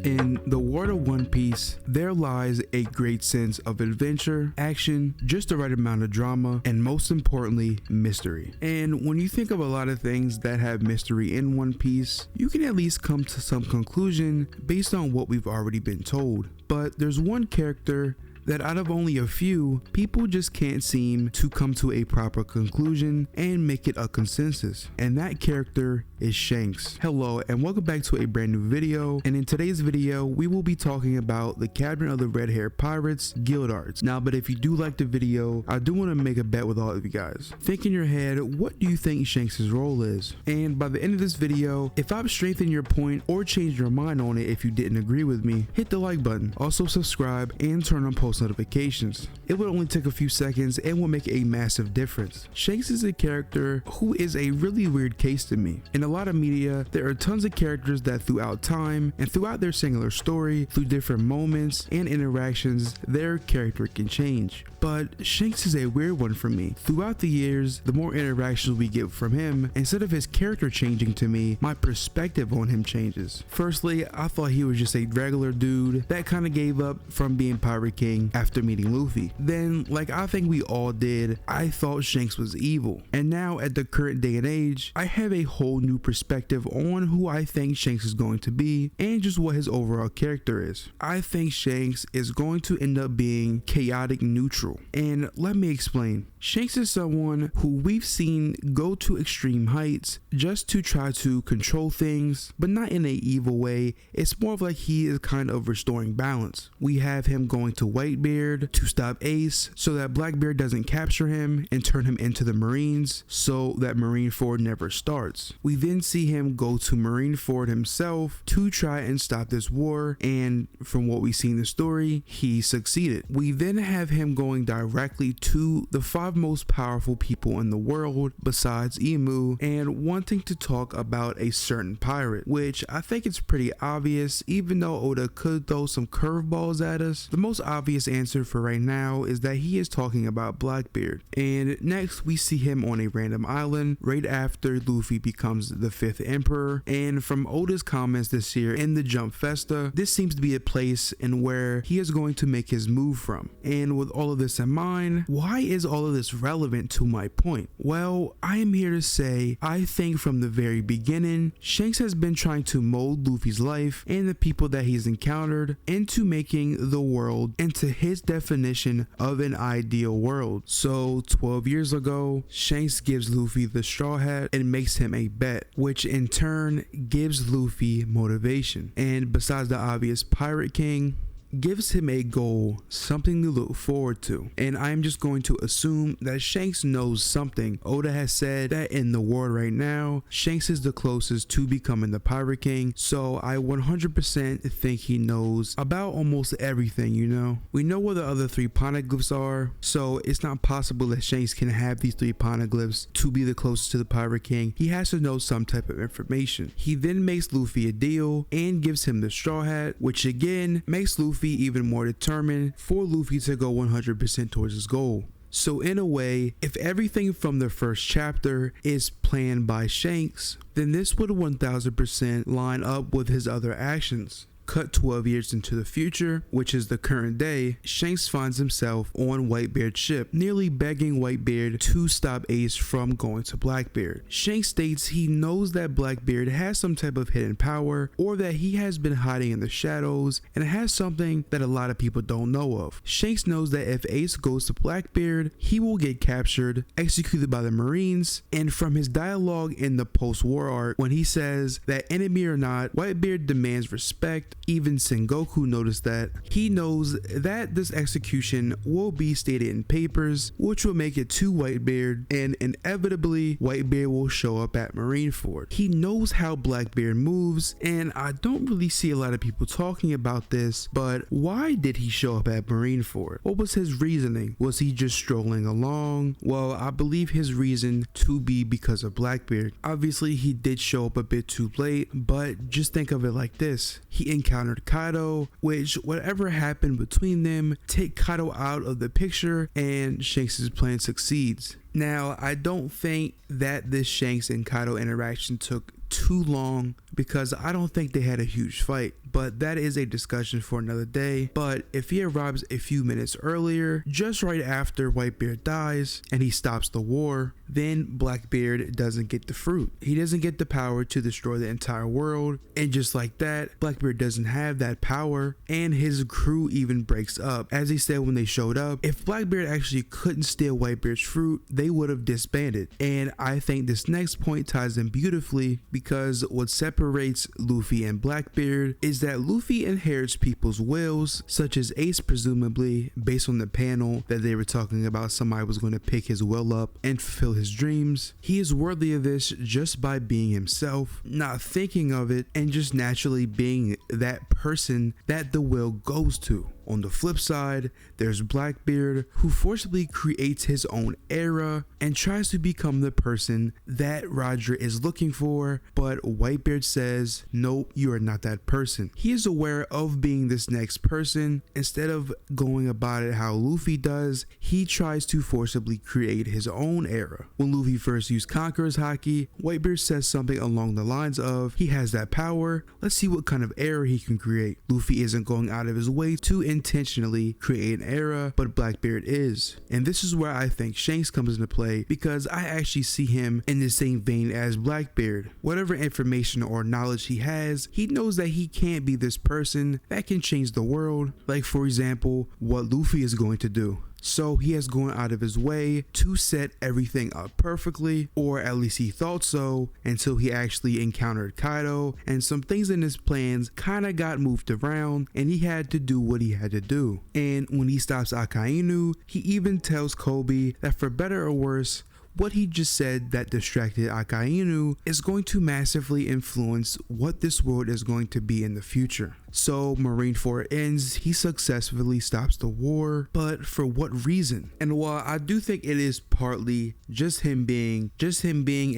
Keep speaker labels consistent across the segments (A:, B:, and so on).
A: In the world of One Piece, there lies a great sense of adventure, action, just the right amount of drama, and most importantly, mystery. And when you think of a lot of things that have mystery in One Piece, you can at least come to some conclusion based on what we've already been told. But there's one character that out of only a few, people just can't seem to come to a proper conclusion and make it a consensus. And that character is Shanks. Hello and welcome back to a brand new video, and in today's video we will be talking about the captain of the red hair pirates, Gildarts. Now, but if you do like the video, I do want to make a bet with all of you guys. Think in your head, what do you think Shanks' role is? And by the end of this video, if I've strengthened your point or changed your mind on it if you didn't agree with me, hit the like button. Also subscribe and turn on post notifications. It would only take a few seconds and will make a massive difference. Shanks is a character who is a really weird case to me. In a lot of media, there are tons of characters that throughout time and throughout their singular story, through different moments and interactions, their character can change. But Shanks is a weird one for me. Throughout the years, the more interactions we get from him, instead of his character changing to me, my perspective on him changes. Firstly, I thought he was just a regular dude that kind of gave up from being Pirate King after meeting Luffy. Then, like I think we all did, I thought Shanks was evil. And now at the current day and age, I have a whole new perspective on who I think Shanks is going to be and just what his overall character is. I think Shanks is going to end up being chaotic neutral. And let me explain. Shanks is someone who we've seen go to extreme heights just to try to control things, but not in an evil way. It's more of like he is kind of restoring balance. We have him going to Whitebeard to stop Ace so that Blackbeard doesn't capture him and turn him into the Marines so that Marineford never starts. We then see him go to Marineford himself to try and stop this war, and from what we see in the story, he succeeded. We then have him going directly to the 5 most powerful people in the world besides Emu and wanting to talk about a certain pirate, which I think it's pretty obvious. Even though Oda could throw some curveballs at us, the most obvious answer for right now is that he is talking about Blackbeard. And next we see him on a random island right after Luffy becomes the 5th emperor, and from Oda's comments this year in the Jump Festa, this seems to be a place in where he is going to make his move from. And with all of this in mind, why is all of this relevant to my point? Well, I am here to say I think from the very beginning, Shanks has been trying to mold Luffy's life and the people that he's encountered into making the world into his definition of an ideal world. So 12 years ago, Shanks gives Luffy the straw hat and makes him a bet, which in turn gives Luffy motivation. And besides the obvious Pirate King, gives him a goal, something to look forward to. And I'm just going to assume that Shanks knows something. Oda has said that in the world right now, Shanks is the closest to becoming the Pirate King, so I 100% think he knows about almost everything, you know? We know where the other 3 poneglyphs are, so it's not possible that Shanks can have these 3 poneglyphs to be the closest to the Pirate King. He has to know some type of information. He then makes Luffy a deal and gives him the straw hat, which again makes Luffy even more determined for Luffy to go 100% towards his goal. So in a way, if everything from the first chapter is planned by Shanks, then this would 1000% line up with his other actions. Cut 12 years into the future, which is the current day, Shanks finds himself on Whitebeard's ship, nearly begging Whitebeard to stop Ace from going to Blackbeard. Shanks states he knows that Blackbeard has some type of hidden power, or that he has been hiding in the shadows and has something that a lot of people don't know of. Shanks knows that if Ace goes to Blackbeard, he will get captured, executed by the Marines, and from his dialogue in the post-war arc, when he says that enemy or not, Whitebeard demands respect. Even Sengoku noticed that. He knows that this execution will be stated in papers, which will make it to Whitebeard, and inevitably Whitebeard will show up at Marineford. He knows how Blackbeard moves, and I don't really see a lot of people talking about this, but why did he show up at Marineford? What was his reasoning? Was he just strolling along? Well, I believe his reason to be because of Blackbeard. Obviously he did show up a bit too late, but just think of it like this. He encountered Kaido, which whatever happened between them, take Kaido out of the picture and Shanks' plan succeeds. Now, I don't think that this Shanks and Kaido interaction took too long because I don't think they had a huge fight, but that is a discussion for another day. But if he arrives a few minutes earlier, just right after Whitebeard dies and he stops the war, then Blackbeard doesn't get the fruit. He doesn't get the power to destroy the entire world, and just like that, Blackbeard doesn't have that power, and his crew even breaks up. As he said when they showed up, if Blackbeard actually couldn't steal Whitebeard's fruit, they would have disbanded. And I think this next point ties in beautifully, because what separates Luffy and Blackbeard is that Luffy inherits people's wills, such as Ace, presumably based on the panel that they were talking about somebody was going to pick his will up and fulfill his dreams. He is worthy of this just by being himself, not thinking of it, and just naturally being that person that the will goes to. On the flip side, there's Blackbeard, who forcibly creates his own era and tries to become the person that Roger is looking for, but Whitebeard says, nope, you are not that person. He is aware of being this next person. Instead of going about it how Luffy does, he tries to forcibly create his own era. When Luffy first used Conqueror's Haki, Whitebeard says something along the lines of, he has that power, let's see what kind of era he can create. Luffy isn't going out of his way to intentionally create an era, but Blackbeard is. And this is where I think Shanks comes into play, because I actually see him in the same vein as Blackbeard. Whatever information or knowledge he has, he knows that he can't be this person that can change the world, like for example, what Luffy is going to do. So he has gone out of his way to set everything up perfectly, or at least he thought so, until he actually encountered Kaido, and some things in his plans kinda got moved around, and he had to do what he had to do. And when he stops Akainu, he even tells Kobe that for better or worse, what he just said that distracted Akainu is going to massively influence what this world is going to be in the future. So Marineford ends, he successfully stops the war, but for what reason? And while I do think it is partly just him being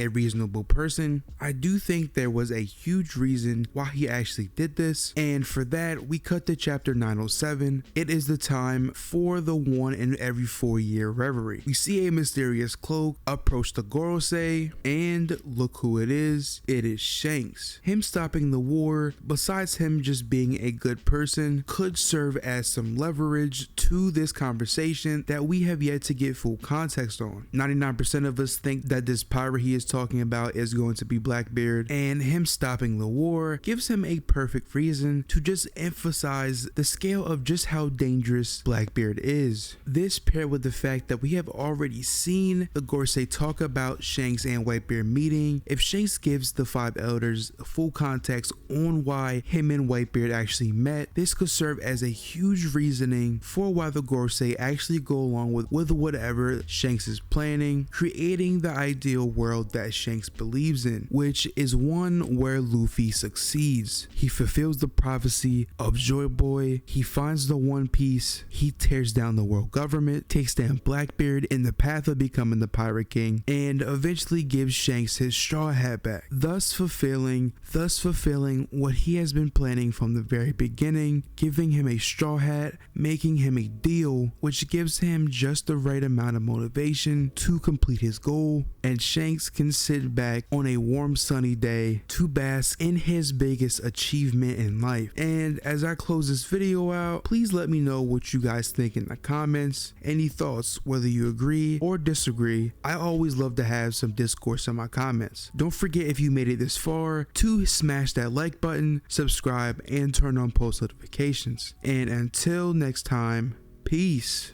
A: a reasonable person, I do think there was a huge reason why he actually did this, and for that we cut to chapter 907. It is the time for the 1 in every 4 year reverie. We see a mysterious cloak approach the Gorosei, and look who it is Shanks. Him stopping the war, besides him just being a good person, could serve as some leverage to this conversation that we have yet to get full context on. 99% of us think that this pirate he is talking about is going to be Blackbeard, and him stopping the war gives him a perfect reason to just emphasize the scale of just how dangerous Blackbeard is. This paired with the fact that we have already seen the Gorosei talk about Shanks and Whitebeard meeting. If Shanks gives the 5 elders full context on why him and Whitebeard actually met, this could serve as a huge reasoning for why the Gorosei actually go along with whatever Shanks is planning, creating the ideal world that Shanks believes in, which is one where Luffy succeeds. He fulfills the prophecy of Joy Boy, he finds the One Piece, he tears down the world government, takes down Blackbeard in the path of becoming the Pirate King, and eventually gives Shanks his straw hat back, thus fulfilling what he has been planning from the very beginning, giving him a straw hat, making him a deal, which gives him just the right amount of motivation to complete his goal, and Shanks can sit back on a warm sunny day to bask in his biggest achievement in life. And as I close this video out, please let me know what you guys think in the comments, any thoughts, whether you agree or disagree. I always love to have some discourse in my comments. Don't forget, if you made it this far, to smash that like button, subscribe, and turn on post notifications. And until next time, peace.